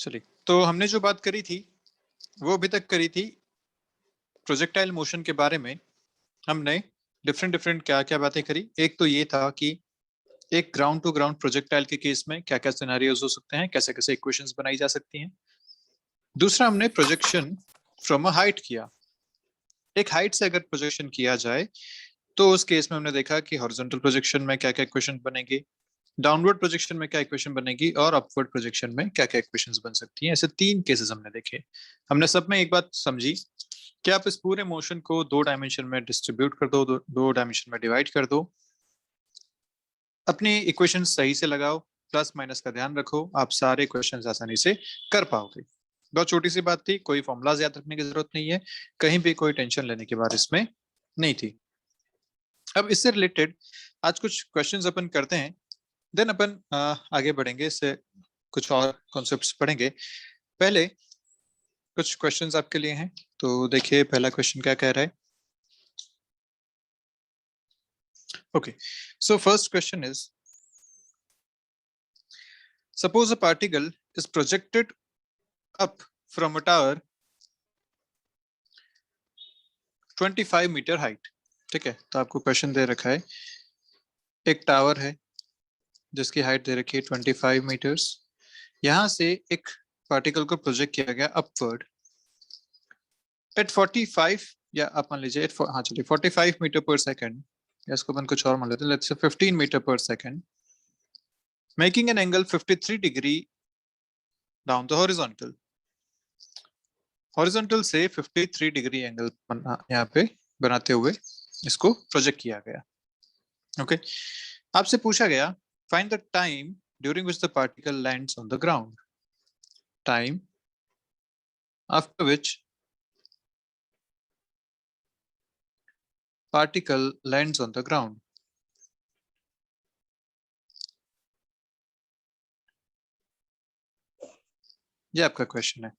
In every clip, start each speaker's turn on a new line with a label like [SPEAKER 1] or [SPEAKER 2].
[SPEAKER 1] चलिए, तो हमने जो बात करी थी वो अभी तक करी थी प्रोजेक्टाइल मोशन के बारे में। हमने डिफरेंट डिफरेंट क्या क्या बातें करी। एक तो ये था कि एक ग्राउंड टू ग्राउंड प्रोजेक्टाइल के केस में क्या क्या सिनेरियोज हो सकते हैं, कैसे कैसे इक्वेशंस बनाई जा सकती हैं। दूसरा, हमने प्रोजेक्शन फ्रॉम अ हाइट किया। एक हाइट से अगर प्रोजेक्शन किया जाए तो उस केस में हमने देखा कि हॉरिजॉन्टल प्रोजेक्शन में क्या क्या इक्वेशन बनेगी, डाउनवर्ड प्रोजेक्शन में क्या इक्वेशन बनेगी और अपवर्ड प्रोजेक्शन में क्या क्या इक्वेशंस बन सकती हैं। ऐसे तीन केसेस हमने देखे। हमने सब में एक बात समझी कि आप इस पूरे मोशन को दो डायमेंशन में डिस्ट्रीब्यूट कर दो, दो डायमेंशन में डिवाइड कर दो, अपनी इक्वेशन सही से लगाओ, प्लस माइनस का ध्यान रखो, आप सारे इक्वेशन आसानी से कर पाओगे। बहुत छोटी सी बात थी, कोई फॉर्मूलाज याद रखने की जरूरत नहीं है, कहीं भी कोई टेंशन लेने की बात इसमें नहीं थी। अब इससे रिलेटेड आज कुछ क्वेश्चंस अपन करते हैं, देन अपन आगे बढ़ेंगे, इससे कुछ और कॉन्सेप्ट्स पढ़ेंगे। पहले कुछ क्वेश्चंस आपके लिए हैं, तो देखिए पहला क्वेश्चन क्या कह रहा है। Okay, so first question is, suppose a particle is projected up from a tower 25 metre height. ठीक है, तो आपको क्वेश्चन दे रखा है, एक टावर है जिसकी हाइट दे रखी है 25 मीटर्स। यहां से एक पार्टिकल को प्रोजेक्ट किया गया अपवर्ड एट 45, या आप मान लीजिए हाँ चलिए 45 मीटर पर सेकंड, या इसको अपन कुछ और मान लेते हैं, let's say 15 metre per second, making an angle 53 degree down the horizontal. Horizontal से 53 डिग्री एंगल यहाँ पे बनाते हुए इसको प्रोजेक्ट किया गया। ओके, आपसे पूछा गया find the time during which the particle lands on the ground, time after which particle lands on the ground. ये आपका क्वेश्चन है।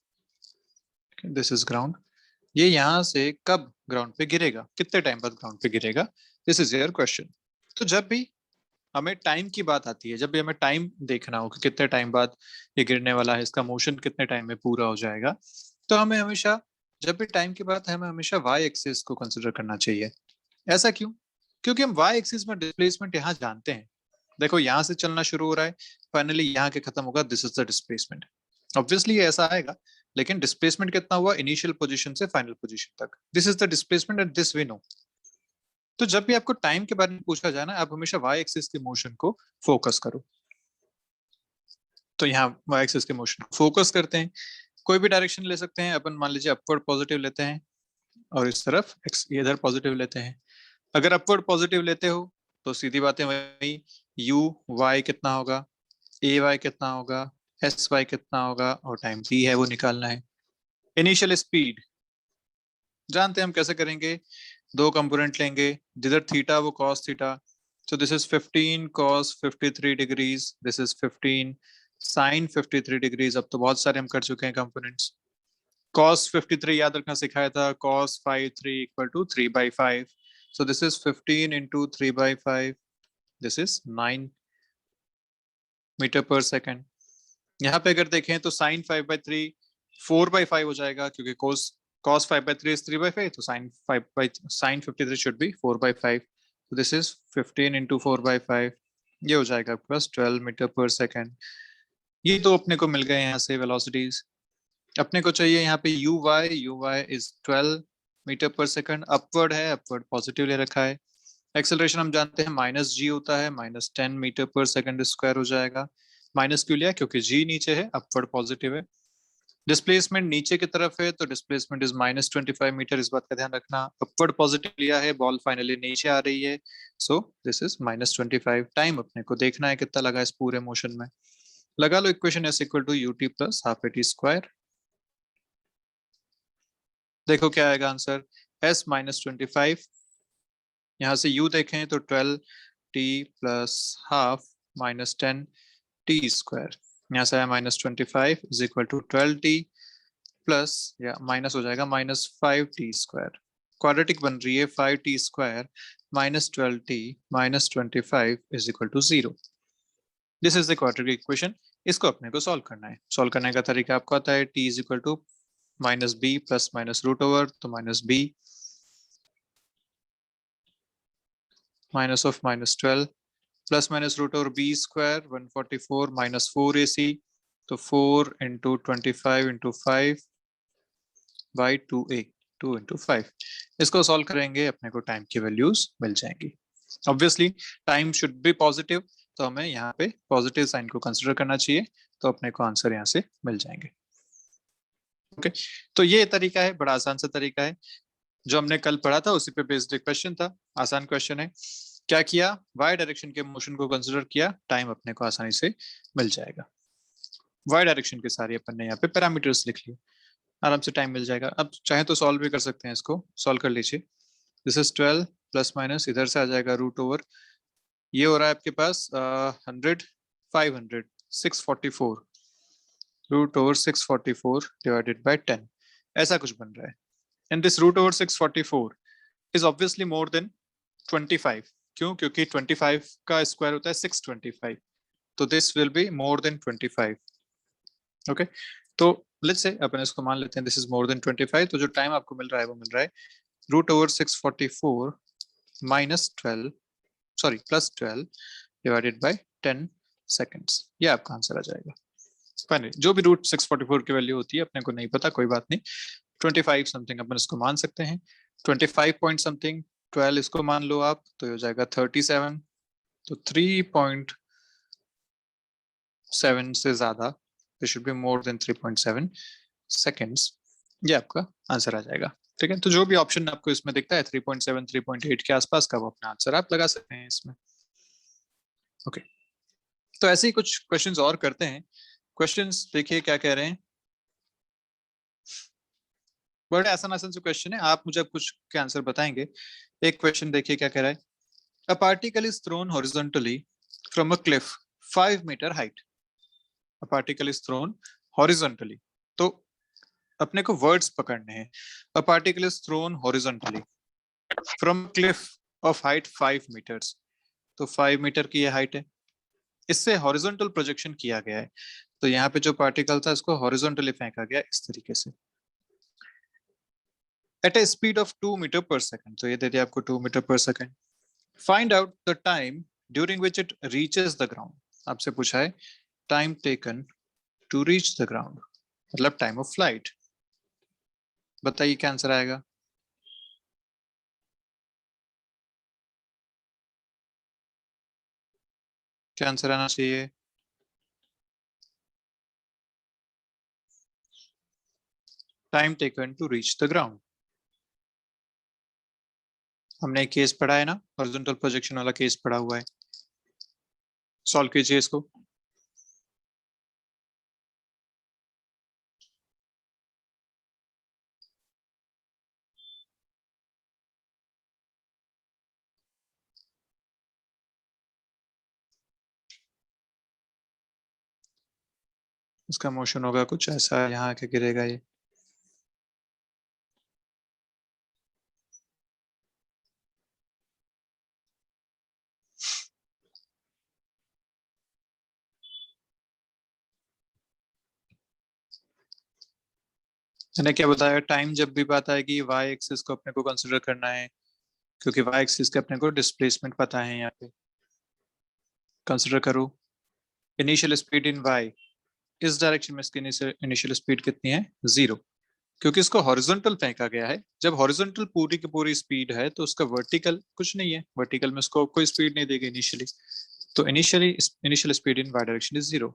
[SPEAKER 1] दिस इज ग्राउंड, ये यहां से कब ग्राउंड पे गिरेगा, कितने टाइम बाद ग्राउंड पे गिरेगा, दिस इज योर क्वेश्चन। तो जब भी हमें टाइम की बात आती है, जब भी हमें टाइम देखना हो कि कितने टाइम बाद ये गिरने वाला है, इसका मोशन कितने टाइम में पूरा हो जाएगा, तो हमें हमेशा, जब भी टाइम की बात है, हमें हमेशा वाई एक्सिस को कंसिडर करना चाहिए। ऐसा क्यों? क्योंकि हम वाई एक्सिस में डिस्प्लेसमेंट यहाँ जानते हैं। देखो यहाँ से चलना शुरू हो रहा है, फाइनली यहाँ के खत्म होगा, this is the displacement. Obviously ऐसा आएगा, लेकिन डिस्प्लेसमेंट कितना हुआ इनिशियल पोजीशन से फाइनल पोजीशन तक, this is the displacement and this we know. तो जब भी आपको टाइम के बारे में पूछा जाए ना, आप हमेशा वाई एक्सिस के मोशन को फोकस करो। तो यहाँ वाई एक्सिस के मोशन को फोकस करते हैं, कोई भी डायरेक्शन ले सकते हैं अपन, मान लीजिए अपवर्ड पॉजिटिव लेते हैं और इस तरफ इधर पॉजिटिव लेते हैं। अगर अपवर्ड पॉजिटिव लेते हो तो सीधी बात है वही, यू वाई कितना होगा, ए वाई कितना होगा, एस वाई कितना होगा, और टाइम टी है वो निकालना है। इनिशियल स्पीड जानते हैं हम कैसे करेंगे, दो कंपोनेंट लेंगे, जिधर थीटा वो cos theta, so this is 15 cos 53 degrees, this is 15 sin 53 degrees। अब तो बहुत सारे हम कर चुके हैं कंपोनेंट्स। cos 53 याद रखना सिखाया था, cos 53 equal to 3/5, so this is 15 into 3/5, this is 9 metre per second. यहाँ पे अगर देखें तो sin 5/3 4/5 हो जाएगा, क्योंकि cos 5/3 is 3/5, तो sin 53 should be 4/5, so this is 15 into 4/5, ये हो जाएगा आपके पास 12 मीटर पर सेकेंड। ये तो अपने को मिल गए यहाँ से वेलोसिटीज। अपने को चाहिए यहाँ पे you Y is 12 metre per second, upward है, अपवर्ड पॉजिटिव ले रखा है। एक्सेलरेशन हम जानते हैं माइनस जी होता है, -10 मीटर पर सेकेंड स्क्वायर हो जाएगा। माइनस क्यों लिया, क्योंकि जी नीचे है, अपवर्ड पॉजिटिव है। डिस्प्लेसमेंट नीचे की तरफ है, तो डिस्प्लेसमेंट इज -25 मीटर, इस बात का ध्यान रखना। अपवर्ड पॉजिटिव लिया है, बॉल फाइनली नीचे आ रही है, सो दिस इज -25। टाइम अपने को देखना है कितना लगा इस पूरे मोशन में। लगा लो equation S equal to U T plus half A T square. देखो क्या आएगा आंसर, एस -25, यहाँ से u देखें तो 12 T plus half -10 T square, यहाँ से आया -25 is equal to 12 T plus, या माइनस हो जाएगा -5 टी स्क्वायर। क्वाड्रेटिक बन रही है, 5 T square -12 T -25 is equal to 0। This is the quadratic equation. इसको अपने को सॉल्व करना है। सॉल्व करने का तरीका आपको आता है, t is equal to minus B plus minus root over, तो minus B minus of minus 12 plus minus root over B square 144 minus 4ac, तो 4 into 25 into 5 by 2a, 2 into 5। इसको सॉल्व करेंगे, अपने को टाइम की वैल्यूज मिल जाएंगी। Obviously time should be positive, तो हमें यहाँ पे पॉजिटिव साइन को कंसिडर करना चाहिए, तो अपने को आंसर यहाँ से मिल जाएंगे। ओके, तो ये तरीका है, बड़ा आसान सा तरीका है, जो हमने कल पढ़ा था उसी पे बेस्ड क्वेश्चन था। आसान क्वेश्चन है। क्या किया, वाई डायरेक्शन के मोशन को कंसिडर किया, टाइम अपने को आसानी से मिल जाएगा। वाई डायरेक्शन के सारे अपन ने यहाँ पे पैरामीटर्स लिख लिए, आराम से टाइम मिल जाएगा। अब चाहे तो सॉल्व भी कर सकते हैं, इसको सॉल्व कर लीजिए। दिस इज 12 प्लस माइनस इधर से आ जाएगा रूट ओवर, ये हो रहा है आपके पास 100 500 644 रूट ओवर 644 डिवाइडेड बाय 10, ऐसा कुछ बन रहा है। And this root over 644 is obviously more than 25। क्यों? क्योंकि 25 का स्क्वायर होता है 625, तो this will be more than 25। Okay, तो लेट्स से अपन इसको मान लेते हैं दिस इज मोर देन 25, तो जो टाइम आपको मिल रहा है वो मिल रहा है root over 644 minus 12 sorry plus 12 divided by 10 seconds. ये आपका आंसर आ जाएगा। फाइनली जो भी रूट 644 की वैल्यू होती है अपने को नहीं पता, कोई बात नहीं, 25 समथिंग अपन इसको मान सकते हैं, 25 पॉइंट समथिंग 12 इसको मान लो आप, तो हो जाएगा 37, तो 3.7 से ज्यादा, this should be more than 3.7 seconds, ये आपका आंसर आ जाएगा। ठीक है, तो जो भी ऑप्शन आपको इसमें दिखता है 3.7 3.8 के आसपास का, वो अपना आंसर आप लगा सकते हैं इसमें। ओके, तो ऐसे ही कुछ क्वेश्चंस और करते हैं। क्वेश्चंस देखिए क्या कह रहे हैं, बड़े आसान आसान से क्वेश्चन है, आप मुझे कुछ के आंसर बताएंगे। एक क्वेश्चन देखिए क्या कह रहा है, a particle is thrown horizontally from a cliff 5 metre height. A particle is thrown horizontally, तो अपने को वर्ड्स पकड़ने हैं। A particle is thrown horizontally from cliff of height 5 metres, तो 5 मीटर की ये हाइट है, इससे हॉरिजॉन्टल प्रोजेक्शन किया गया है, तो यहाँ पे जो पार्टिकल था इसको हॉरिजॉन्टली फेंका गया इस तरीके से at a speed of 2 metre per second, तो ये दे दिया आपको 2 metre per second. Find out the time during which it reaches the ground, आपसे पूछा है time taken to reach the ground, मतलब टाइम ऑफ फ्लाइट। बताइए क्या आंसर आएगा। क्या आंसर आना चाहिए? Time taken to reach the ground. हमने एक केस पढ़ा है ना, हॉरिजॉन्टल प्रोजेक्शन वाला केस पढ़ा हुआ है, सॉल्व कीजिए इसको। इसका मोशन होगा कुछ ऐसा, यहाँ आके गिरेगा ये। मैंने क्या बताया, टाइम जब भी बात आएगी वाई एक्सिस को अपने को कंसिडर करना है, क्योंकि वाई एक्सिस के अपने को डिस्प्लेसमेंट पता है। यहाँ पे कंसिडर करो इनिशियल स्पीड इन वाई, इस डायरेक्शन में इसकी इनिशियल स्पीड कितनी है? 0, क्योंकि इसको हॉरिजॉन्टल फेंका गया है। जब हॉरिजॉन्टल पूरी की पूरी स्पीड है तो उसका वर्टिकल कुछ नहीं है, वर्टिकल में उसको कोई स्पीड नहीं देगी इनिशियली, तो initial speed in Y direction is 0।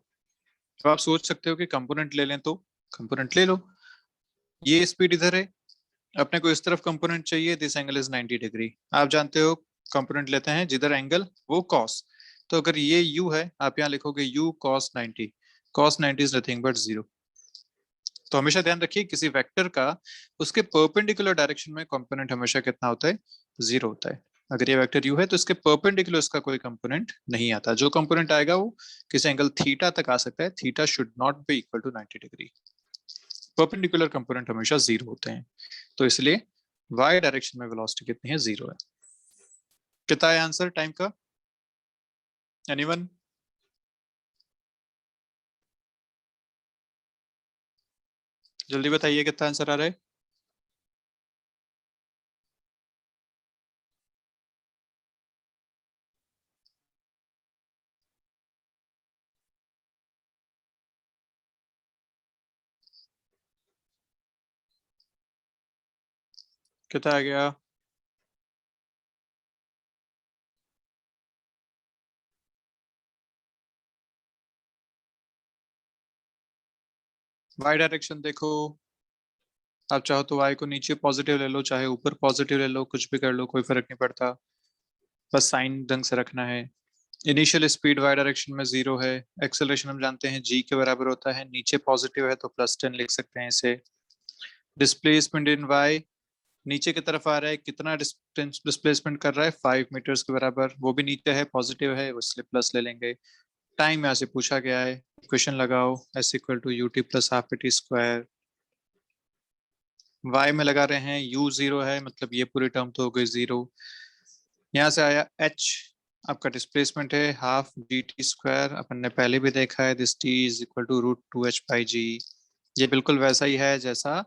[SPEAKER 1] तो आप सोच सकते हो कि कंपोनेंट ले लें, तो कंपोनेंट ले लो, ये स्पीड इधर है, अपने को इस तरफ कंपोनेंट चाहिए, दिस एंगल इज 90 डिग्री। आप जानते हो कंपोनेंट लेते हैं जिधर एंगल वो कॉस, तो अगर ये u है आप यहाँ लिखोगे u cos 90, cos 90 is nothing but 0। तो हमेशा ध्यान रखिए किसी वेक्टर का उसके परपेंडिकुलर डायरेक्शन में कंपोनेंट हमेशा कितना होता है? 0 होता है। अगर ये वेक्टर u है तो इसके परपेंडिकुलर इसका कोई कंपोनेंट नहीं आता, जो कंपोनेंट आएगा वो किसी एंगल थीटा तक आ सकता है, theta should not be equal to 90 degree. Perpendicular component हमेशा 0 होते हैं, तो इसलिए y डायरेक्शन में वेलोसिटी कितनी है? 0 है। कितना है आंसर टाइम का? एनीवन? जल्दी बताइए कितना आंसर आ रहा है। कितना आ गया? वाई डायरेक्शन देखो, आप चाहो तो वाई को नीचे पॉजिटिव ले लो, चाहे ऊपर पॉजिटिव ले लो, कुछ भी कर लो, कोई फर्क नहीं पड़ता। बस साइन ढंग से रखना है। इनिशियल स्पीड वाई डायरेक्शन में 0 है। एक्सेलरेशन हम जानते हैं जी के बराबर होता है, नीचे पॉजिटिव है तो +10 लिख सकते हैं इसे। डिस्प्लेसमेंट इन वाई, नीचे की तरफ आ रहा है, कितना डिस्प्लेसमेंट कर रहा है, 5 मीटर्स के बराबर, वो भी नीचे है, पॉजिटिव है, इसलिए प्लस ले लेंगे। टाइम यहाँ से पूछा गया है, इक्वेशन लगाओ, S equal to U T plus half A T square. Y में लगा रहे हैं, यू 0 है, मतलब ये पूरी टर्म तो हो गई 0। यहाँ से आया एच, आपका डिस्प्लेसमेंट है, हाफ जी टी स्क्वायर, अपन ने पहले भी देखा है, this T is equal to √2h/g। ये बिल्कुल वैसा ही है जैसा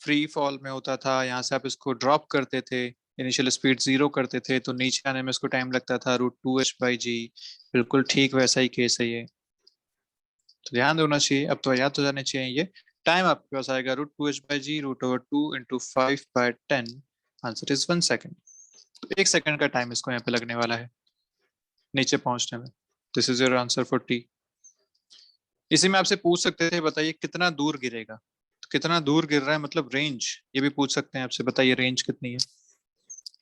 [SPEAKER 1] फ्री फॉल में होता था, यहाँ से आप इसको ड्रॉप करते थे, इनिशियल स्पीड 0 करते थे तो नीचे आने में इसको टाइम लगता था, √2h/g। बिल्कुल ठीक वैसा ही केस है ये, तो ध्यान देना चाहिए, अब तो याद हो जाने चाहिए ये। टाइम आपके पास आएगा √2h/g, √2 × 5/10। Answer is 1 second. तो 1 सेकेंड का टाइम इसको यहाँ पे लगने वाला है नीचे पहुंचने में। This is your answer for T. इसी में आपसे पूछ सकते थे, बताइए कितना दूर गिरेगा, तो कितना दूर गिर रहा है मतलब रेंज, ये भी पूछ सकते हैं आपसे, बताइए रेंज कितनी है।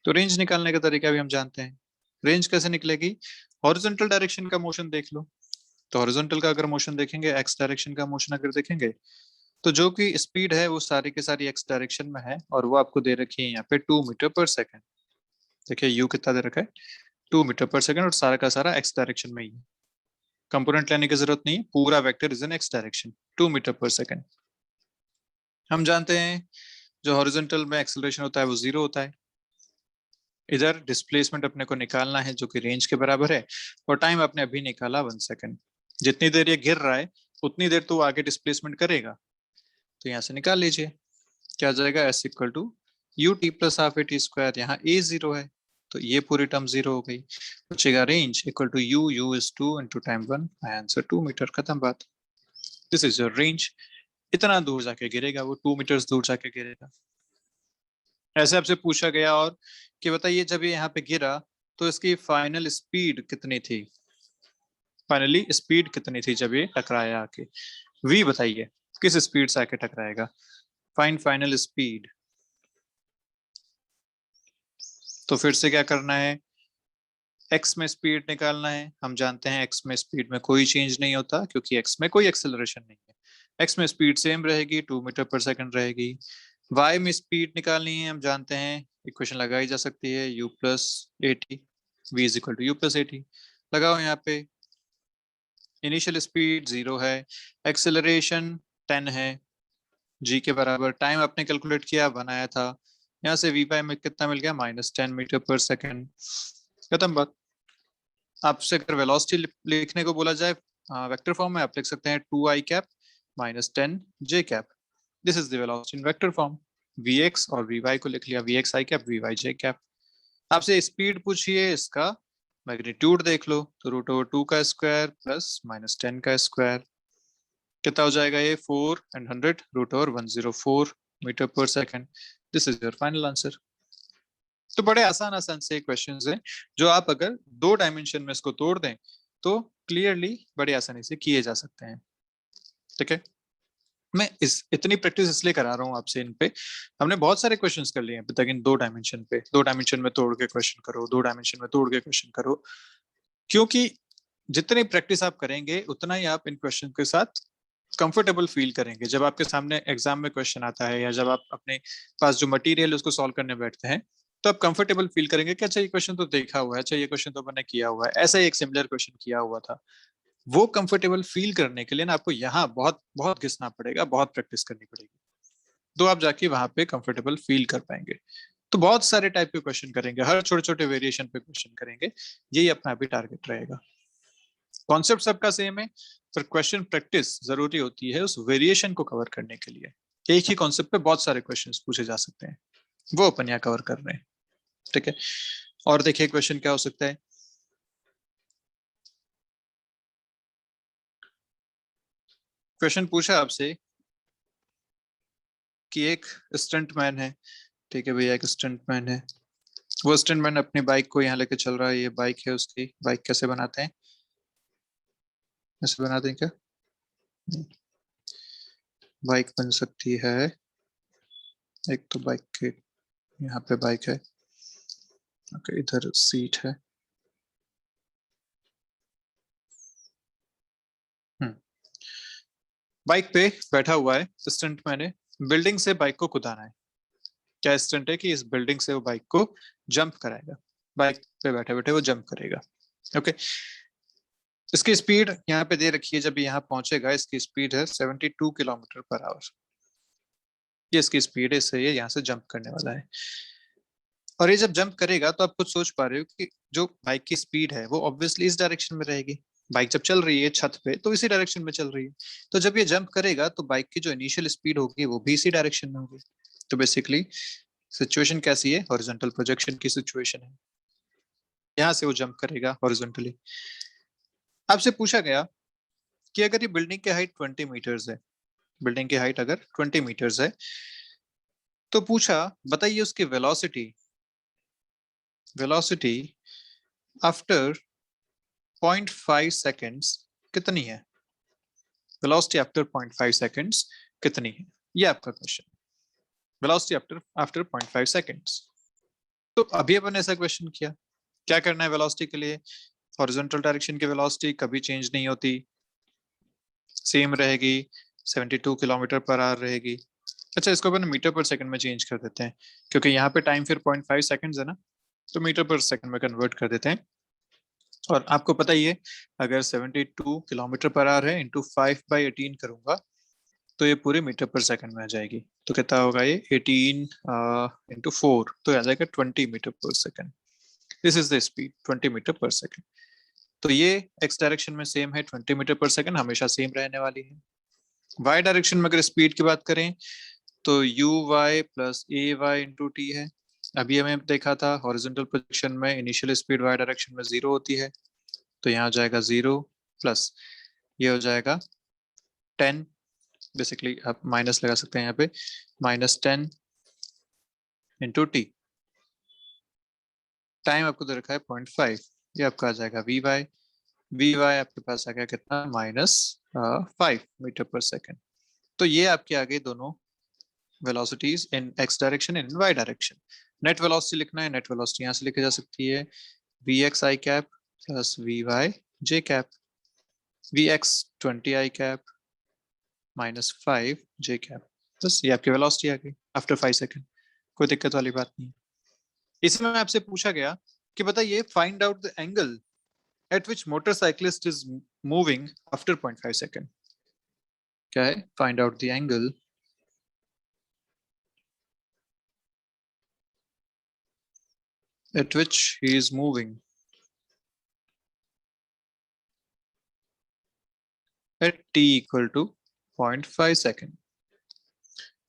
[SPEAKER 1] तो रेंज निकालने का तरीका भी हम जानते हैं। रेंज कैसे निकलेगी, हॉरिजॉन्टल डायरेक्शन का मोशन देख लो। तो हॉरिजॉन्टल का अगर मोशन देखेंगे, एक्स डायरेक्शन का मोशन अगर देखेंगे, तो जो कि स्पीड है वो सारी की सारी एक्स डायरेक्शन में है, और वो आपको दे रखी है यहाँ पे 2 मीटर पर सेकेंड। देखिए यू कितना दे रखा है, 2 मीटर पर सेकेंड, और सारा का सारा एक्स डायरेक्शन में ही है। कंपोनेंट लेने की जरूरत नहीं, पूरा vector is in X direction, 2 metre per second. हम जानते हैं जो हॉरिजॉन्टल में एक्सेलरेशन होता है वो 0 होता है। इधर डिस्प्लेसमेंट अपने को निकालना है जो कि रेंज के बराबर है, और टाइम आपने अभी निकाला 1 सेकेंड। जितनी देर ये गिर रहा है उतनी देर तो आगे डिस्प्लेसमेंट करेगा, तो यहाँ से निकाल लीजिए, क्या आ जाएगा, S equal to U T plus half A T square, यहाँ ए 0 है तो ये पूरी टर्म 0 हो गई। बचेगा range equal to U, U is 2 × time 1, answer 2 metre, खत्म बात। This is your range. इतना दूर जाके गिरेगा वो, 2 मीटर्स दूर जाके गिरेगा। ऐसे आपसे पूछा गया और कि बताइए जब ये यहाँ पे गिरा तो इसकी फाइनल स्पीड कितनी थी, फाइनली स्पीड कितनी थी जब ये टकराया आके, वी बताइए किस स्पीड से आके टकराएगा, फाइंड फाइनल स्पीड। तो फिर से क्या करना है, एक्स में स्पीड निकालना है। हम जानते हैं एक्स में स्पीड में कोई चेंज नहीं होता क्योंकि एक्स में कोई एक्सेलरेशन नहीं है, एक्स में स्पीड सेम रहेगी, 2 मीटर पर सेकेंड रहेगी। वाई में स्पीड निकालनी है, हम जानते हैं इक्वेशन लगाई जा सकती है, u plus A T, V is equal to U plus A T. लगाओ यहाँ पे, इनिशियल स्पीड 0 है, एक्सेलरेशन 10 है, जी के बराबर, टाइम आपने कैलकुलेट किया बनाया था, यहाँ से वी वाई में कितना मिल गया, -10 मीटर पर सेकेंड। खत्म बात। आपसे अगर वेलोसिटी लिखने को बोला जाए वेक्टर फॉर्म में, आप लिख सकते हैं 2i cap -10j cap. This is the velocity in vector form. vx और vy को लिख लिया, vx i cap, vy j cap. आपसे स्पीड पूछिए, इसका मैग्नीट्यूड देख लो, तो √2 का स्क्वायर प्लस -10 का स्क्वायर, कितना हो जाएगा ये, 4 and 100, √104 metre per second. This is your final answer. तो बड़े आसान आसान से क्वेश्चंस हैं जो आप अगर 2 डायमेंशन में इसको तोड़ दें तो क्लियरली बड़ी आसानी से किए जा सकते हैं। ठीक है, मैं इस इतनी प्रैक्टिस इसलिए करा रहा हूँ आपसे इन पे, हमने बहुत सारे क्वेश्चंस कर लिए अभी तक इन 2 डायमेंशन पे, 2 डायमेंशन में तोड़ के क्वेश्चन करो, 2 डायमेंशन में तोड़ के क्वेश्चन करो, क्योंकि जितनी प्रैक्टिस आप करेंगे उतना ही आप इन क्वेश्चन के साथ कंफर्टेबल फील करेंगे। जब आपके सामने एग्जाम में क्वेश्चन आता है या जब आप अपने पास जो मटेरियल उसको सॉल्व करने बैठते हैं, तो आप कंफर्टेबल फील करेंगे कि अच्छा ये क्वेश्चन तो देखा हुआ है, अच्छा ये क्वेश्चन तो मैंने किया हुआ है, ऐसा ही एक सिमिलर क्वेश्चन किया हुआ था। वो कंफर्टेबल फील करने के लिए ना आपको यहाँ बहुत बहुत घिसना पड़ेगा, बहुत प्रैक्टिस करनी पड़ेगी, तो आप जाके वहां पे कंफर्टेबल फील कर पाएंगे। तो बहुत सारे टाइप के क्वेश्चन करेंगे, हर छोटे छोटे वेरिएशन पे क्वेश्चन करेंगे, यही अपना अभी टारगेट रहेगा। कॉन्सेप्ट सबका सेम है, पर क्वेश्चन प्रैक्टिस जरूरी होती है उस वेरिएशन को कवर करने के लिए। एक ही कॉन्सेप्ट पे बहुत सारे क्वेश्चंस पूछे जा सकते हैं, वो अपन यहाँ कवर कर रहे हैं। ठीक है, और देखिए क्वेश्चन क्या हो सकता है। क्वेश्चन पूछा आपसे कि एक स्टंट मैन है, ठीक है भैया, एक स्टंट मैन है, वो स्टंट मैन अपनी बाइक को यहाँ लेके चल रहा है, ये बाइक है उसकी। बाइक कैसे बनाते हैं, ऐसे बनाते हैं क्या? बाइक बन सकती है, एक तो बाइक के यहाँ पे बाइक है, ओके, इधर सीट है। हम्म, बाइक पे बैठा हुआ है स्टंट मैन है, बिल्डिंग से बाइक को कुदाना है। क्या स्टंट है कि इस बिल्डिंग से वो बाइक को जंप कराएगा, बाइक पे बैठे बैठे वो जंप करेगा। ओके, इसकी स्पीड यहाँ पे दे रखी है, जब यहाँ पहुंचेगा इसकी स्पीड है 72 किलोमीटर पर आवर। ये इसकी स्पीड है, इससे ये यहाँ से जंप करने वाला है। और ये जब जंप करेगा तो आप कुछ सोच पा रहे हो कि जो बाइक की स्पीड है वो ऑब्वियसली इस डायरेक्शन में रहेगी। बाइक जब चल रही है छत पे तो इसी डायरेक्शन में चल रही है, तो जब ये जंप करेगा तो बाइक की जो इनिशियल स्पीड होगी वो भी इसी डायरेक्शन में होगी। तो बेसिकली सिचुएशन कैसी है, हॉरिजॉन्टल प्रोजेक्शन की सिचुएशन है। यहाँ से वो जंप करेगा हॉरिजॉन्टली। आपसे पूछा गया कि अगर ये बिल्डिंग की हाइट 20 मीटर्स है, बिल्डिंग की हाइट अगर 20 मीटर्स है, तो पूछा बताइए उसकी वेलोसिटी, वेलोसिटी आफ्टर 0.5 सेकेंड्स कितनी है। वेलोसिटी आफ्टर 0.5 सेकेंड्स कितनी है, ये आपका question. Velocity after after 0.5 seconds. तो अभी अपन ऐसा क्वेश्चन किया, क्या करना है वेलोसिटी के लिए। हॉरिजॉन्टल डायरेक्शन की वेलोसिटी कभी चेंज नहीं होती, सेम रहेगी, 72 किलोमीटर पर आवर रहेगी। अच्छा, इसको अपन मीटर पर सेकंड में चेंज कर देते हैं, क्योंकि यहाँ पे टाइम फिर 0.5 सेकेंड्स है ना, तो मीटर पर सेकंड में कन्वर्ट कर देते हैं। और आपको पता ही है, अगर 72 किलोमीटर पर आवर है इंटू 5/18 करूंगा तो ये पूरे मीटर पर सेकंड में आ जाएगी। तो कितना होगा ये 18 इंटू 4, तो आ जाएगा 20 metre per second. This is the speed 20 metre per second. तो ये एक्स डायरेक्शन में सेम है, 20 मीटर पर सेकंड हमेशा सेम रहने वाली है। वाई डायरेक्शन में अगर स्पीड की बात करें तो U Y plus A Y into T है। अभी हमें देखा था हॉरिजॉन्टल प्रोजेक्शन में इनिशियल स्पीड वाई डायरेक्शन में 0 होती है, तो यहाँ हो जाएगा 0 प्लस ये हो जाएगा 10। बेसिकली आप माइनस लगा सकते हैं यहाँ पे, -10 इंटू टी। टाइम आपको दे रखा है 0.5, ये आपका आ जाएगा वी वाई आपके पास आ गया कितना, -5 मीटर पर सेकंड। तो ये आपके आ गए दोनों velocities in X direction in Y direction. Net velocity लिखना है, नेट वेलोसिटी यहाँ से लिखी जा सकती है V X I cap plus V Y J cap. V X 20 I cap -5 J cap, बस ये आपकी वेलोसिटी आ गई आफ्टर 5 सेकेंड। कोई दिक्कत वाली बात नहीं है। इसमें आपसे पूछा गया कि बताइए find out the angle eight which motorcyclist is moving after 0.5 second. क्या है, find out the angle at which he is moving at t equal to 0.5 second.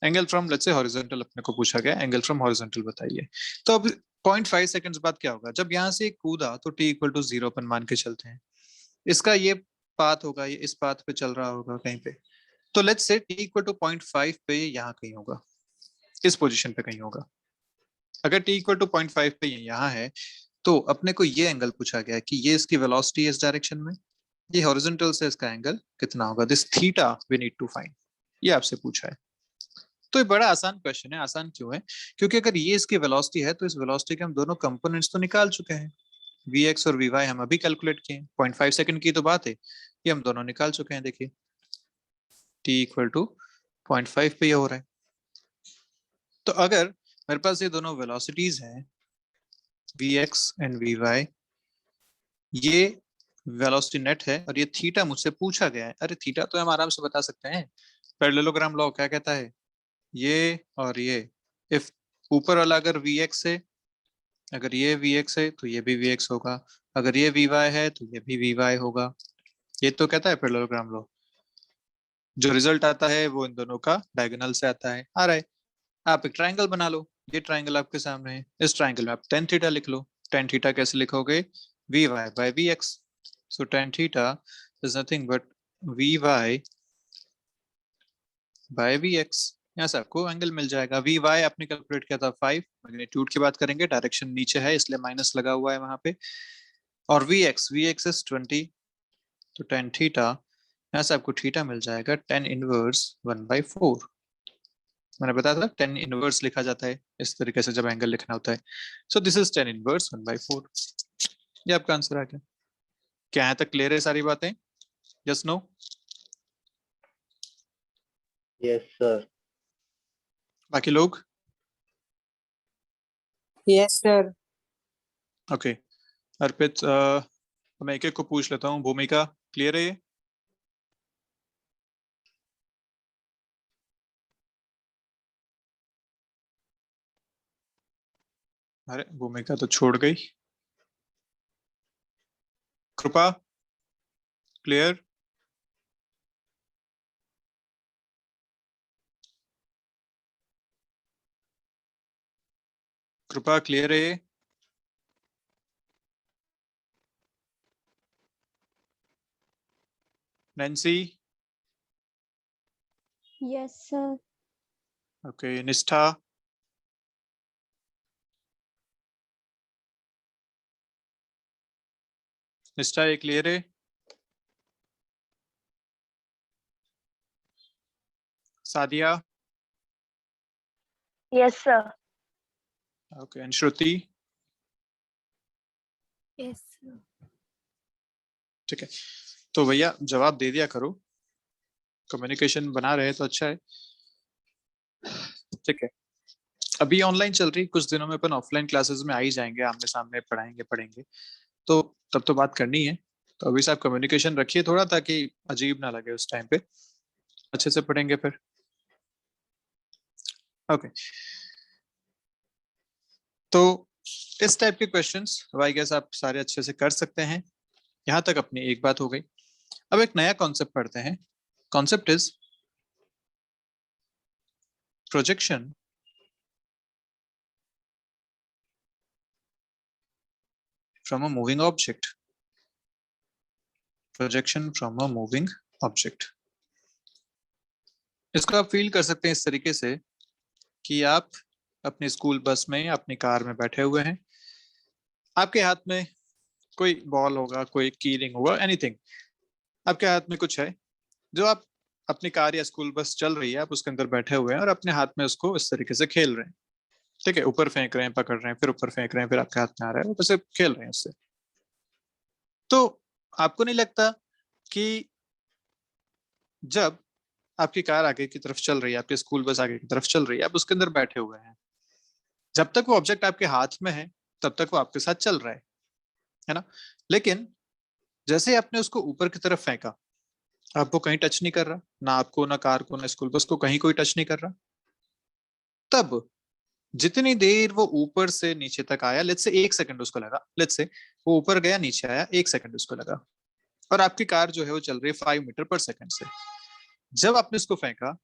[SPEAKER 1] Angle from let's say horizontal अपने को पूछा गया, एंगल फ्रॉम हॉरिजॉन्टल बताइए। तो अब 0.5 seconds बाद क्या होगा, जब यहाँ से कूदा तो t इक्वल टू 0 अपन मान के चलते हैं, इसका ये पाथ होगा, ये इस पाथ पे चल रहा होगा कहीं पे। तो let's say t equal to 0.5 पे यहाँ कहीं होगा, इस पोजीशन पे कहीं होगा। अगर t इक्वल टू 0.5 पे यहाँ है तो अपने को ये एंगल पूछा गया है कि ये इसकी वेलोसिटी है इस डायरेक्शन में, ये हॉरिजॉन्टल से इसका एंगल कितना होगा, this theta we need to find, ये आपसे पूछा है। तो ये बड़ा आसान क्वेश्चन है। आसान क्यों है, क्योंकि अगर ये इसकी वेलोसिटी है तो इस वेलोसिटी के हम दोनों कंपोनेंट्स तो निकाल चुके हैं, वी एक्स और वी वाई हम अभी कैलकुलेट किए हैं। 0.5 सेकंड की तो बात है, ये हम दोनों निकाल चुके हैं। देखिए टी इक्वल टू 0.5 पे ये हो रहा है। तो अगर मेरे पास ये दोनों वेलोसिटीज हैं V X and V Y, ये वेलोसिटी नेट है और ये थीटा मुझसे पूछा गया है। अरे थीटा तो हम आराम से बता सकते हैं, पैरेललोग्राम लॉ क्या कहता है, ये और ये, इफ ऊपर वाला अगर वी एक्स है, अगर ये वी एक्स है तो ये भी वी एक्स होगा, अगर ये वी वाई है तो ये भी वी वाई होगा। ये तो कहता है पैरेललोग्राम लॉ। जो रिजल्ट आता है वो इन दोनों का डायगोनल से आता है। आ रहा है। आप एक ट्राइंगल बना लो, ये ट्राइंगल आपके सामने है, इस ट्राइंगल में आप टेन थीटा लिख लो। टेन थीटा कैसे लिखोगे? V Y by V X. So tan theta is nothing but V Y by V X. यहाँ से आपको एंगल मिल जाएगा। वी वाई आपने कैलकुलेट किया था 5, मैग्नीट्यूड की बात करेंगे, डायरेक्शन नीचे है इसलिए माइनस लगा हुआ है वहां पे। और वी एक्स इज 20, तो टेन थीटा, यहाँ से आपको थीटा मिल जाएगा टेन इनवर्स 1/4। मैंने बताया था टेन इनवर्स लिखा जाता है इस तरीके से जब एंगल लिखना होता है। So this is tan inverse 1/4। ये आपका आंसर आ गया। क्या यहाँ तक क्लियर है सारी बातें? Yes no?
[SPEAKER 2] Yes sir.
[SPEAKER 1] बाकी लोग?
[SPEAKER 3] Yes sir.
[SPEAKER 1] ओके अर्पित, मैं एक एक को पूछ लेता हूँ। भूमिका क्लियर है ये? अरे भूमिका तो छोड़ गई। कृपा क्लियर? कृपा क्लियर है ये? नैन्सी?
[SPEAKER 4] Yes sir.
[SPEAKER 1] ओके निष्ठा? निष्ठा ये क्लियर है? Sadia?
[SPEAKER 4] Yes sir.
[SPEAKER 1] Okay and Shruti?
[SPEAKER 4] Yes.
[SPEAKER 1] ठीक है, तो भैया जवाब दे दिया करो, कम्युनिकेशन बना रहे तो अच्छा है। ठीक है, अभी ऑनलाइन चल रही, कुछ दिनों में अपन ऑफलाइन क्लासेस में आ ही जाएंगे, आमने सामने पढ़ेंगे, तो तब तो बात करनी है। तो अभी से आप कम्युनिकेशन रखिए थोड़ा, ताकि अजीब ना लगे उस टाइम पे, अच्छे से पढ़ेंगे फिर। ओके तो इस टाइप के क्वेश्चंस आई गेस आप सारे अच्छे से कर सकते हैं। यहां तक अपनी एक बात हो गई। अब एक नया कॉन्सेप्ट पढ़ते हैं। Concept is projection from a moving object. Projection from a moving object. इसको आप फील कर सकते हैं इस तरीके से कि आप अपनी स्कूल बस में, अपनी कार में बैठे हुए हैं, आपके हाथ में कोई बॉल होगा, कोई की रिंग होगा, एनीथिंग, आपके हाथ में कुछ है जो आप अपनी कार या स्कूल बस चल रही है, आप उसके अंदर बैठे हुए हैं और अपने हाथ में उसको इस तरीके से खेल रहे हैं। ठीक है, ऊपर फेंक रहे हैं, पकड़ रहे हैं, फिर ऊपर फेंक रहे हैं, फिर आपके हाथ में आ रहा है, वैसे खेल रहे हैं उससे। तो आपको नहीं लगता कि जब आपकी कार आगे की तरफ चल रही है, आपकी स्कूल बस आगे की तरफ चल रही है, आप उसके अंदर बैठे हुए हैं, जब तक वो ऑब्जेक्ट आपके हाथ में है तब तक वो आपके साथ चल रहा है ना? लेकिन जैसे आपने उसको ऊपर की तरफ फेंका, आप वो कहीं टच नहीं कर रहा, ना आपको, ना कार को, ना स्कूल बस को, कहीं कोई टच नहीं कर रहा। तब जितनी देर वो ऊपर से नीचे तक आया, लेट्स से 1 सेकंड उसको लगा, लेट्स से वो ऊपर गया, नीचे आया, 1 सेकंड उसको लगा, और आपकी कार जो है वो चल रही है 5 मीटर पर सेकंड से। जब आपने उसको फेंका,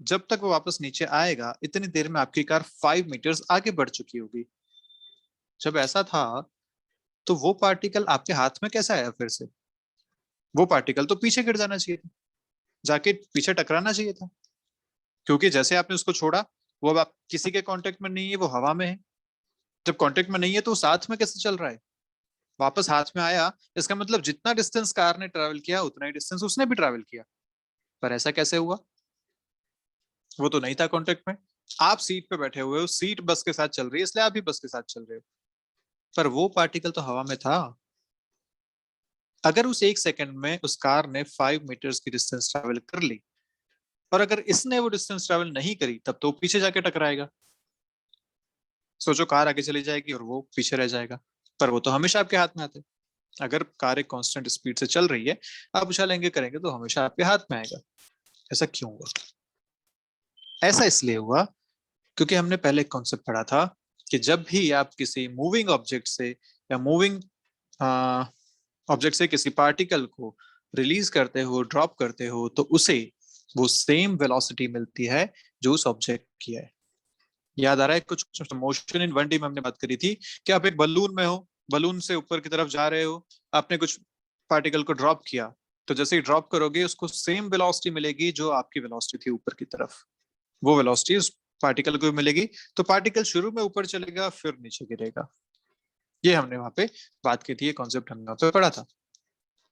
[SPEAKER 1] जब तक वो वापस नीचे आएगा, इतनी देर में आपकी कार 5 मीटर्स आगे बढ़ चुकी होगी। जब ऐसा था तो वो पार्टिकल आपके हाथ में कैसे आया फिर से? वो पार्टिकल तो पीछे गिर जाना चाहिए था, जाके पीछे टकराना चाहिए था, क्योंकि जैसे आपने उसको छोड़ा, वो अब आप किसी के कांटेक्ट में नहीं है, वो हवा में है। जब कांटेक्ट में नहीं है तो साथ में कैसे चल रहा है? वापस हाथ में आया, इसका मतलब जितना डिस्टेंस कार ने ट्रेवल किया उतना ही डिस्टेंस उसने भी ट्रेवल किया। पर ऐसा कैसे हुआ? वो तो नहीं था कांटेक्ट में। आप सीट पे बैठे हुए हो, सीट बस के साथ चल रही है, इसलिए आप भी बस के साथ चल रहे हो, पर वो पार्टिकल तो हवा में था। अगर उस 1 सेकंड में उस कार ने 5 मीटर्स की डिस्टेंस ट्रेवल कर ली, और अगर इसने वो डिस्टेंस ट्रेवल नहीं करी, तब तो पीछे जाके टकराएगा। सोचो, कार आगे चली जाएगी और वो पीछे रह जाएगा, पर वो तो हमेशा आपके हाथ में आते। अगर कार एक कांस्टेंट स्पीड से चल रही है, आप उछालेंगे करेंगे तो हमेशा आपके हाथ में आएगा। ऐसा क्यों हुआ? ऐसा इसलिए हुआ क्योंकि हमने पहले एक कॉन्सेप्ट पढ़ा था कि जब भी आप किसी मूविंग ऑब्जेक्ट से या मूविंग ऑब्जेक्ट से किसी पार्टिकल को रिलीज करते हो, ड्रॉप करते हो, तो उसे वो सेम वेलोसिटी मिलती है जो उस ऑब्जेक्ट की है। याद आ रहा है कुछ मोशन इन 1D में हमने बात करी थी कि आप एक बलून में हो, बलून से ऊपर की तरफ जा रहे हो, आपने कुछ पार्टिकल को ड्रॉप किया, तो जैसे ही ड्रॉप करोगे उसको सेम वेलोसिटी मिलेगी जो आपकी वेलोसिटी थी ऊपर की तरफ, वो वेलोसिटी उस पार्टिकल को मिलेगी। तो पार्टिकल शुरू में ऊपर चलेगा फिर नीचे गिरेगा। ये हमने वहां पे बात की थी, ये कॉन्सेप्ट हमने वहां पे पढ़ा था।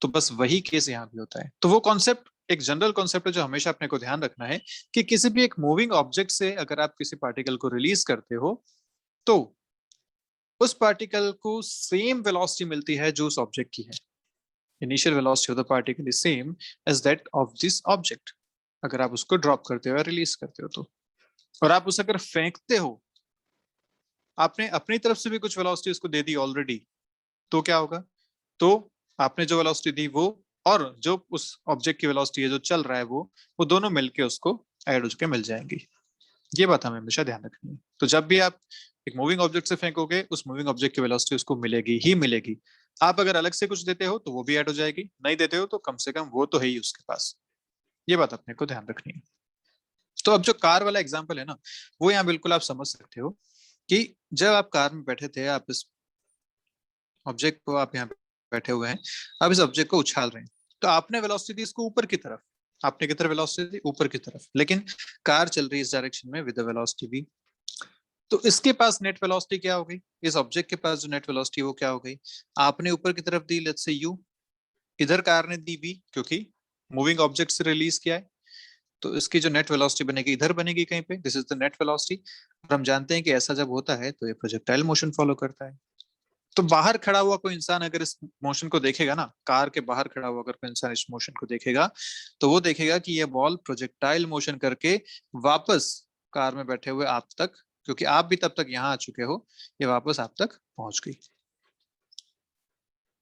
[SPEAKER 1] तो बस वही केस यहाँ भी होता है। तो वो कॉन्सेप्ट एक जनरल कॉन्सेप्ट है जो हमेशा अपने को ध्यान रखना है कि किसी भी एक मूविंग ऑब्जेक्ट से अगर आप किसी पार्टिकल को रिलीज करते हो तो उस पार्टिकल को सेम वेलोसिटी मिलती है जो उस ऑब्जेक्ट की है। Initial velocity of the particle is same as that of this object, अगर आप उसको ड्रॉप करते हो या रिलीज करते हो तो। और आप उसे अगर फेंकते हो, आपने अपनी तरफ से भी कुछ वेलोसिटी उसको दे दी ऑलरेडी, तो क्या होगा? तो आपने जो वेलोसिटी दी वो और जो उस ऑब्जेक्ट की वेलोसिटी है जो चल रहा है वो दोनों मिलके उसको ऐड हो के मिल जाएंगी। ये बात हमें हमेशा ध्यान रखनी है। तो जब भी आप एक मूविंग ऑब्जेक्ट से फेंकोगे, उस मूविंग ऑब्जेक्ट की वेलोसिटी उसको मिलेगी ही मिलेगी। आप अगर अलग से कुछ देते हो तो वो भी ऐड हो जाएगी, नहीं देते हो तो कम से कम वो तो है ही उसके पास। ये बात अपने को ध्यान रखनी है। तो अब जो कार वाला एग्जाम्पल है ना, वो यहाँ बिल्कुल आप समझ सकते हो कि जब आप कार में बैठे थे, आप इस ऑब्जेक्ट को, आप यहाँ बैठे हुए हैं, आप इस ऑब्जेक्ट को उछाल रहे हैं, तो आपने वेलोसिटी दी इसको ऊपर की तरफ, आपने किधर वेलोसिटी दी? ऊपर की तरफ, लेकिन कार चल रही है इस डायरेक्शन में विद वेलोसिटी v। तो इसके पास नेट वेलोसिटी क्या हो गई? इस ऑब्जेक्ट के पास जो नेट वेलोसिटी वो क्या हो गई? आपने ऊपर की तरफ दी लेट्स से u, इधर कार ने दी v, क्योंकि मूविंग ऑब्जेक्ट से रिलीज किया है, तो इसकी जो नेट वेलोसिटी बनेगी इधर बनेगी कहीं पे, this is the net velocity. और हम जानते हैं कि ऐसा जब होता है तो ये प्रोजेक्टाइल मोशन फॉलो करता है। तो बाहर खड़ा हुआ कोई इंसान अगर इस मोशन को देखेगा ना, कार के बाहर खड़ा हुआ अगर कोई इंसान इस मोशन को देखेगा, तो वो देखेगा कि ये बॉल प्रोजेक्टाइल मोशन करके वापस कार में बैठे हुए आप तक, क्योंकि आप भी तब तक यहाँ आ चुके हो, ये वापस आप तक पहुंच गई।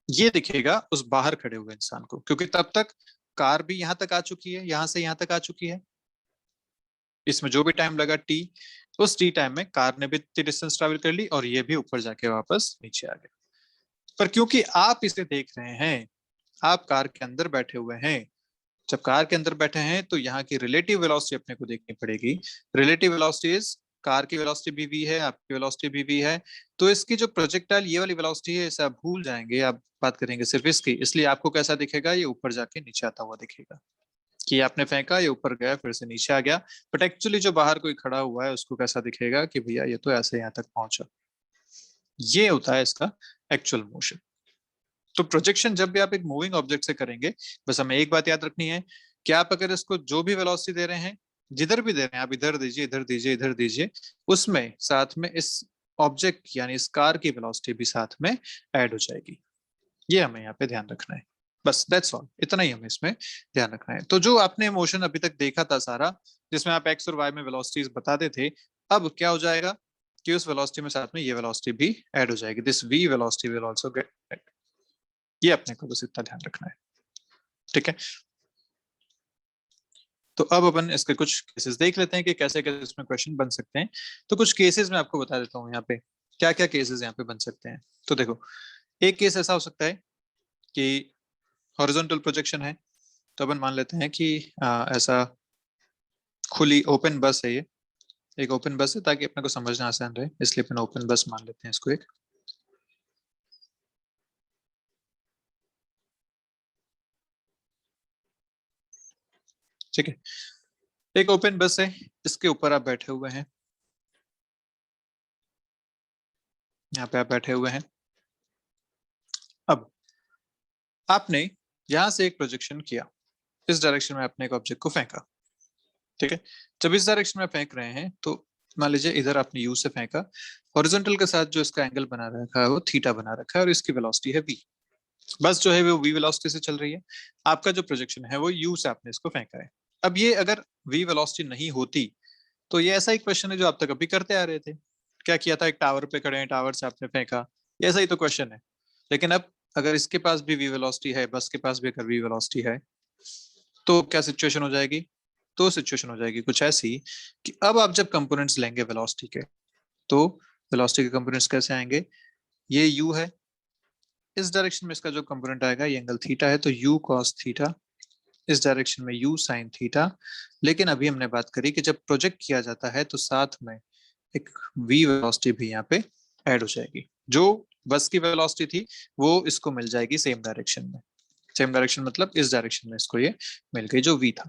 [SPEAKER 1] ये दिखेगा उस बाहर खड़े हुए इंसान को, क्योंकि तब तक कार भी यहाँ तक आ चुकी है, यहाँ से यहाँ तक आ चुकी है। इसमें जो भी टाइम लगा टी, उस टी टाइम में कार ने भी डिस्टेंस ट्रेवल कर ली और ये भी ऊपर जाके वापस नीचे आ गया। पर क्योंकि आप इसे देख रहे हैं, आप कार के अंदर बैठे हुए हैं, जब कार के अंदर बैठे हैं तो यहाँ की रिलेटिव वेलोसिटी अपने को देखनी पड़ेगी। रिलेटिव वेलोसिटी इज, कार की वेलोसिटी भी v है, आपकी वेलोसिटी भी v है, तो इसकी जो प्रोजेक्टाइल ये वाली वेलोसिटी है इसे आप भूल जाएंगे, आप बात करेंगे सिर्फ इसकी। इसलिए आपको कैसा दिखेगा? ये ऊपर जाके नीचे आता हुआ दिखेगा कि आपने फेंका, ये ऊपर गया फिर से नीचे आ गया। बट एक्चुअली जो बाहर कोई खड़ा हुआ है उसको कैसा दिखेगा कि भैया ये तो ऐसे यहाँ तक पहुंचा। ये होता है इसका एक्चुअल मोशन। तो प्रोजेक्शन जब भी आप एक मूविंग ऑब्जेक्ट से करेंगे, बस हमें एक बात याद रखनी है कि आप अगर इसको जो भी वेलोसिटी दे रहे हैं, जिधर भी दे रहे हैं, आप इधर दीजिए, इधर दीजिए, इधर दीजिए, उसमें साथ में इस ऑब्जेक्ट यानी इस कार की वेलोसिटी भी साथ में ऐड हो जाएगी। ये हमें यहाँ पे ध्यान रखना है। बस दैट्स ऑल, इतना ही हमें इसमें ध्यान रखना है। तो जो आपने मोशन अभी तक देखा था सारा, जिसमें आप एक्स और वाई में वेलोसिटीज बताते थे, अब क्या हो जाएगा कि उस वेलोसिटी में साथ में ये वेलोसिटी भी ऐड हो जाएगी। This v velocity will also get add. ये अपने को बस इतना ध्यान रखना है, ठीक है। तो अब अपन इसके कुछ केसेस देख लेते हैं कि कैसे कैसे इसमें क्वेश्चन बन सकते हैं। तो कुछ केसेस मैं आपको बता देता हूँ यहाँ पे क्या क्या केसेस यहाँ पे बन सकते हैं। तो देखो, एक केस ऐसा हो सकता है कि हॉरिजॉन्टल प्रोजेक्शन है, तो अपन मान लेते हैं कि ऐसा खुली ओपन बस है, ये एक ओपन बस है ताकि अपने को समझना आसान रहे, इसलिए अपन ओपन बस मान लेते हैं इसको एक। ठीक है, एक ओपन बस है, इसके ऊपर आप बैठे हुए हैं, यहाँ पे आप बैठे हुए हैं। अब आपने यहां से एक प्रोजेक्शन किया, इस डायरेक्शन में आपने एक ऑब्जेक्ट को फेंका, ठीक है। जब इस डायरेक्शन में फेंक रहे हैं तो मान लीजिए इधर आपने यू से फेंका, हॉरिजॉन्टल के साथ जो इसका एंगल बना रखा है वो थीटा बना रखा है और इसकी वेलोसिटी है v। बस जो है वो v वेलोसिटी से चल रही है, आपका जो प्रोजेक्शन है वो u से आपने इसको फेंका है। अब ये अगर v वेलोसिटी नहीं होती तो ये ऐसा ही क्वेश्चन है जो आप तक अभी करते आ रहे थे। क्या किया था? एक टावर पे खड़े हैं, टावर से आपने फेंका, ये ऐसा ही तो क्वेश्चन है। लेकिन अब अगर इसके पास भी v वेलोसिटी है, बस के पास भी अगर v वेलोसिटी है, तो क्या सिचुएशन हो जाएगी? तो सिचुएशन हो जाएगी कुछ ऐसी कि अब आप जब कंपोनेंट्स लेंगे वेलोसिटी के, तो वेलोसिटी के कंपोनेंट्स कैसे आएंगे? ये u है, इस डायरेक्शन में इसका जो कंपोनेंट आएगा ये एंगल थीटा है, तो u cos थीटा इस डायरेक्शन में u sin थीटा, लेकिन अभी हमने बात करी कि जब प्रोजेक्ट किया जाता है तो साथ में एक v वेलोसिटी भी यहाँ पे ऐड हो जाएगी। जो बस की वेलोसिटी थी वो इसको मिल जाएगी सेम डायरेक्शन में। सेम डायरेक्शन मतलब इस डायरेक्शन में इसको ये मिल गई जो v था।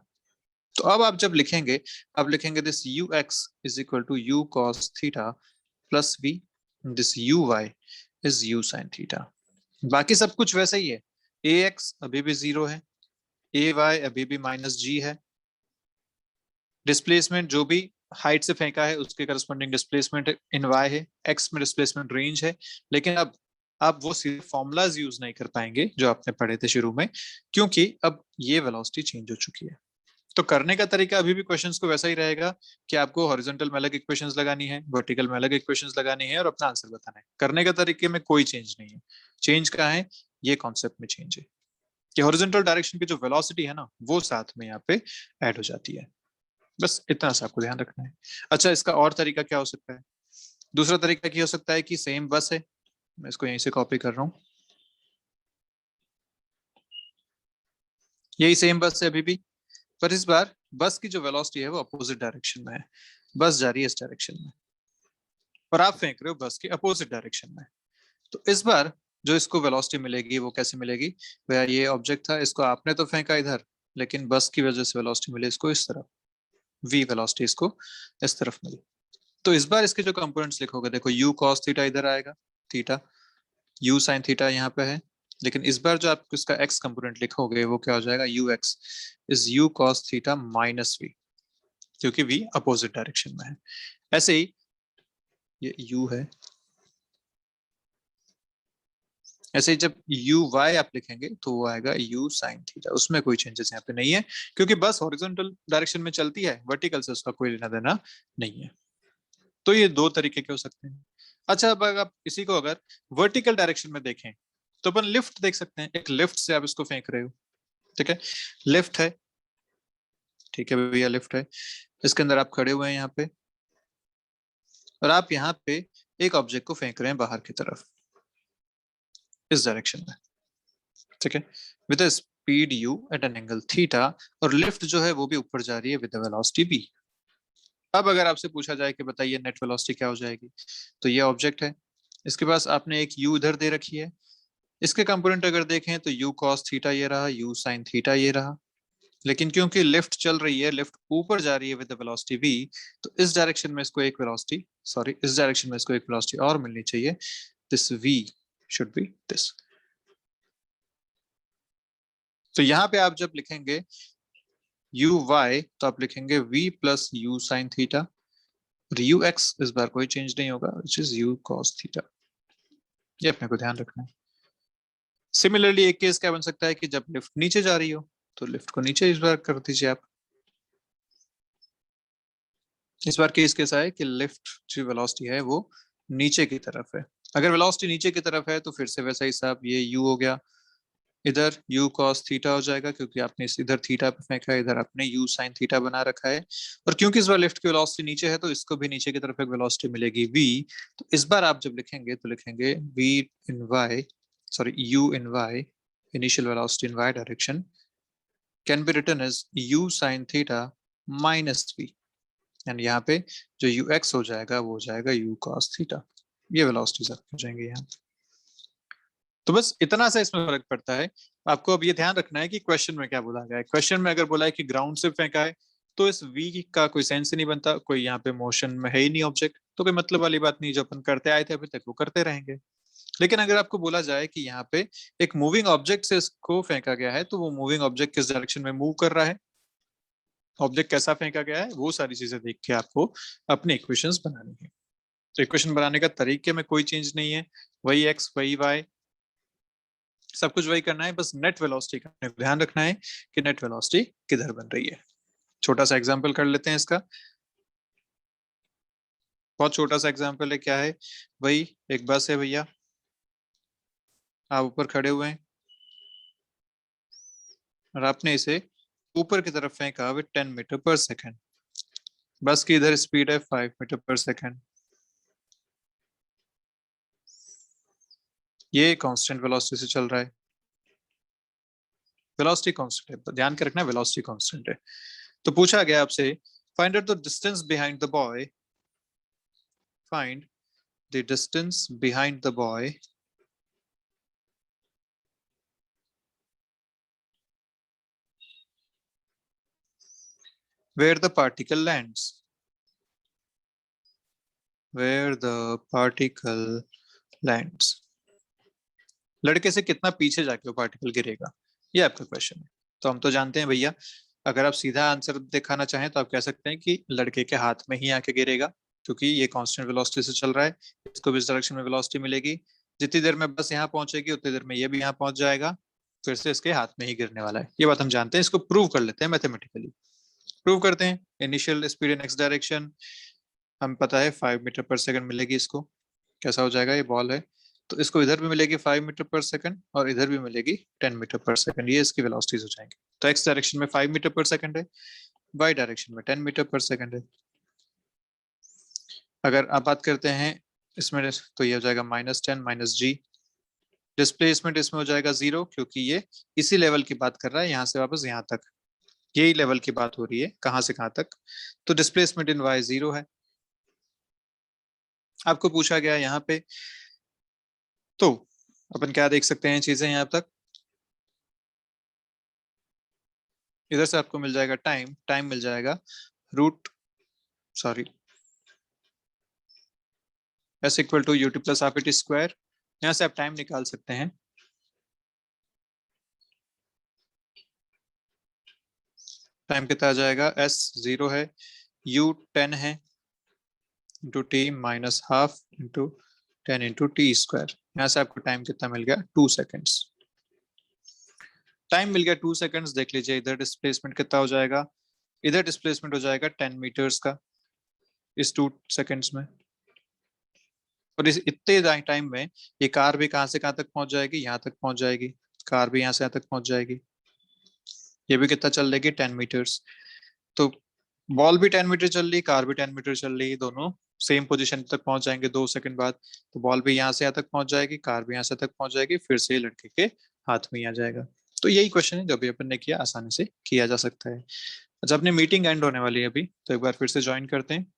[SPEAKER 1] तो अब आप जब लिखेंगे, अब लिखेंगे this ux is equal to u cos theta plus v, this uy is u sin theta. बाकी सब कुछ वैसा ही है, ax अभी भी 0 है, ay अभी भी -g है, डिस्प्लेसमेंट जो भी हाइट से फेंका है उसके करस्पॉन्डिंग डिस्प्लेसमेंट इन y है, x में डिस्प्लेसमेंट रेंज है। लेकिन अब आप वो सिर्फ फॉर्मूलाज यूज नहीं कर पाएंगे जो आपने पढ़े थे शुरू में, क्योंकि अब ये वेलोसिटी चेंज हो चुकी है। तो करने का तरीका अभी भी क्वेश्चंस को वैसा ही रहेगा कि आपको हॉरिजॉन्टल में अलग इक्वेशंस लगानी है, वर्टिकल में अलग इक्वेशंस लगानी है और अपना आंसर बताना है। करने का तरीके में कोई चेंज नहीं है। चेंज कहाँ है, ये कॉन्सेप्ट में चेंज है कि हॉरिजॉन्टल डायरेक्शन की जो वेलोसिटी है ना वो साथ में यहाँ पे ऐड हो जाती है। बस इतना सा आपको ध्यान रखना है। अच्छा, इसका और तरीका क्या हो सकता है? दूसरा तरीका क्या हो सकता है कि सेम बस है, मैं इसको यहीं से कॉपी कर रहा हूँ, यही सेम बस है अभी भी, पर इस बार बस की जो वेलोसिटी है वो अपोजिट डायरेक्शन में है। बस जा रही है इस डायरेक्शन में और आप फेंक रहे हो बस के अपोजिट डायरेक्शन में। तो इस बार जो इसको वेलोसिटी मिलेगी वो कैसे मिलेगी? भैया ये ऑब्जेक्ट था, इसको आपने तो फेंका इधर, लेकिन बस की वजह से वेलोसिटी मिली इसको इस तरफ, v वेलोसिटी इसको इस तरफ मिली। तो इस बार इसके जो कंपोनेंट्स लिखोगे, देखो u cos थीटा इधर आएगा, थीटा, u sin थीटा यहाँ पे है, लेकिन इस बार जो आप इसका x कंपोनेंट लिखोगे वो क्या हो जाएगा, ux is u cos theta minus v, क्योंकि v अपोजिट डायरेक्शन में है। ऐसे ही ये u है, ऐसे ही जब u y आप लिखेंगे तो वो आएगा u sin थीटा, उसमें कोई चेंजेस यहाँ पे नहीं है क्योंकि बस हॉरिजॉन्टल डायरेक्शन में चलती है, वर्टिकल से उसका कोई लेना देना नहीं है। तो ये दो तरीके के हो सकते हैं। अच्छा, अब अगर आप इसी को अगर वर्टिकल डायरेक्शन में देखें तो अपन लिफ्ट देख सकते हैं। एक लिफ्ट से आप इसको फेंक रहे हो, ठीक है, लिफ्ट है, ठीक है भैया लिफ्ट है, इसके अंदर आप खड़े हुए हैं यहाँ पे और आप यहाँ पे एक ऑब्जेक्ट को फेंक रहे हैं बाहर की तरफ इस डायरेक्शन में, ठीक है, with a speed u at an angle theta, और लिफ्ट जो है वो भी ऊपर जा रही है विद वेलोसिटी v। अब अगर आपसे पूछा जाए कि बताइए नेट वेलोसिटी क्या हो जाएगी, तो ये ऑब्जेक्ट है, इसके पास आपने एक u इधर दे रखी है, इसके कंपोनेंट अगर देखें तो u cos थीटा ये रहा, u sin थीटा ये रहा, लेकिन क्योंकि लिफ्ट चल रही है, लिफ्ट ऊपर जा रही है विद वेलोसिटी v, तो इस डायरेक्शन में इसको एक वेलोसिटी, सॉरी इस डायरेक्शन में इसको एक वेलोसिटी और मिलनी चाहिए, this v should be this. तो यहाँ पे आप जब लिखेंगे uy तो आप लिखेंगे v plus u sin theta, और ux इस बार कोई चेंज नहीं होगा, which is u cos theta. ये अपने को ध्यान रखना है। सिमिलरली एक केस क्या बन सकता है कि जब लिफ्ट नीचे जा रही हो तो लिफ्ट को नीचे इस बार कर दीजिए आप। इस बार केस कैसा है कि लिफ्ट जो वेलोसिटी है वो नीचे की तरफ है। अगर वेलोसिटी नीचे की तरफ है तो फिर से वैसा हिसाब, ये u हो गया, इधर u cos थीटा हो जाएगा क्योंकि आपने इधर थीटा पे फेंका है, इधर आपने u sin थीटा बना रखा है, और क्योंकि इस बार लिफ्ट की वेलोसिटी नीचे है तो इसको भी नीचे की तरफ एक वेलोसिटी मिलेगी v। तो इस बार आप जब लिखेंगे तो लिखेंगे v in y, sorry u in y, initial velocity in y direction can be written as u sin theta minus v, and यहाँ पे जो ux हो जाएगा वो हो जाएगा u cos थीटा। ये वेलोसिटीज हो जाएंगे यहाँ। तो बस इतना सा इसमें फर्क पड़ता है। आपको अब ये ध्यान रखना है कि क्वेश्चन में क्या बोला गया है। क्वेश्चन में अगर बोला है कि ग्राउंड से फेंका है तो इस v का कोई सेंस ही नहीं बनता, कोई यहाँ पे मोशन में है ही नहीं ऑब्जेक्ट, तो कोई मतलब वाली बात नहीं, जो अपन करते आए थे अभी तक वो करते रहेंगे। लेकिन अगर आपको बोला जाए कि यहाँ पे एक मूविंग ऑब्जेक्ट से इसको फेंका गया है तो वो मूविंग ऑब्जेक्ट किस डायरेक्शन में मूव कर रहा है, ऑब्जेक्ट कैसा फेंका गया है, वो सारी चीजें देख के आपको अपने इक्वेशंस बनानी है। तो इक्वेशन बनाने का तरीके में कोई चेंज नहीं है, वही x वही y, सब कुछ वही करना है, बस नेट वेलोसिटी का ध्यान रखना है कि नेट वेलोसिटी किधर बन रही है। छोटा सा एग्जांपल कर लेते हैं इसका, बहुत छोटा सा एग्जांपल है, क्या है, वही एक बस है भैया, आप ऊपर खड़े हुए हैं और आपने इसे ऊपर की तरफ फेंका विद 10 मीटर पर सेकेंड। बस की इधर स्पीड है 5 मीटर पर सेकेंड, ये कांस्टेंट वेलोसिटी से चल रहा है। वेलोसिटी कांस्टेंट है, ध्यान के रखना वेलोसिटी कांस्टेंट है। तो पूछा गया आपसे find out the distance behind the boy, find the distance behind the boy where the particle lands, where the particle lands, लड़के से कितना पीछे जाके वो पार्टिकल गिरेगा, ये आपका क्वेश्चन है। तो हम तो जानते हैं भैया, अगर आप सीधा आंसर दिखाना चाहें तो आप कह सकते हैं कि लड़के के हाथ में ही आके गिरेगा, क्योंकि ये कांस्टेंट वेलोसिटी से चल रहा है, इसको भी इस डायरेक्शन में वेलोसिटी मिलेगी, जितनी देर में बस यहाँ पहुंचेगी उतनी देर में ये भी यहाँ पहुंच जाएगा, फिर से इसके हाथ में ही गिरने वाला है। ये बात हम जानते हैं, इसको प्रूव कर लेते हैं मैथमेटिकली। प्रूव करते हैं। इनिशियल स्पीड इन एक्स डायरेक्शन हम पता है 5 मीटर पर सेकंड मिलेगी इसको। कैसा हो जाएगा, ये बॉल है तो इसको इधर भी मिलेगी 5 मीटर पर सेकंड और इधर भी मिलेगी 10 मीटर पर सेकंड, ये इसकी वेलोसिटीज हो जाएंगी। तो एक्स डायरेक्शन में 5 मीटर पर सेकंड है, वाई डायरेक्शन में 10 मीटर पर सेकंड है। अगर आप बात करते हैं इसमें तो ये हो जाएगा -10 माइनस जी। डिस्प्लेसमेंट इसमें हो जाएगा 0, क्योंकि ये इसी लेवल की बात कर रहा है, यहाँ से वापस यहाँ तक यही लेवल की बात हो रही है, कहां से कहां तक। तो डिस्प्लेसमेंट इन वाई 0 है। आपको पूछा गया यहाँ पे, तो अपन क्या देख सकते हैं चीजें यहाँ तक। इधर से आपको मिल जाएगा टाइम, टाइम मिल जाएगा s equal to ut plus half it square. यहाँ से आप टाइम निकाल सकते हैं। टाइम कितना आ जाएगा, s 0 है, u 10 है, into T minus half into 10 into T square. यहाँ से आपको टाइम कितना मिल गया, 2 सेकेंड्स। टाइम मिल गया 2 सेकेंड्स। देख लीजिए इधर डिस्प्लेसमेंट कितना हो जाएगा, इधर डिस्प्लेसमेंट हो जाएगा 10 मीटर्स का इस 2 सेकेंड्स में। और इस इतने टाइम में ये कार भी कहां से कहां तक पहुंच जाएगी, यहाँ तक पहुंच जाएगी, कार भी यहाँ से यहाँ तक पहुंच जाएगी। ये भी कितना चल लेगी, 10 मीटर्स। तो बॉल भी 10 मीटर चल रही, कार भी 10 मीटर चल रही, दोनों सेम पोजीशन तक पहुंच जाएंगे 2 सेकंड बाद। तो बॉल भी यहाँ से यहाँ तक पहुंच जाएगी, कार भी यहाँ से तक पहुंच जाएगी, फिर से लड़के के हाथ में ही आ जाएगा। तो यही क्वेश्चन है जो अभी अपन ने किया, आसानी से किया जा सकता है। अच्छा, अपनी मीटिंग एंड होने वाली है अभी, तो एक बार फिर से ज्वाइन करते हैं।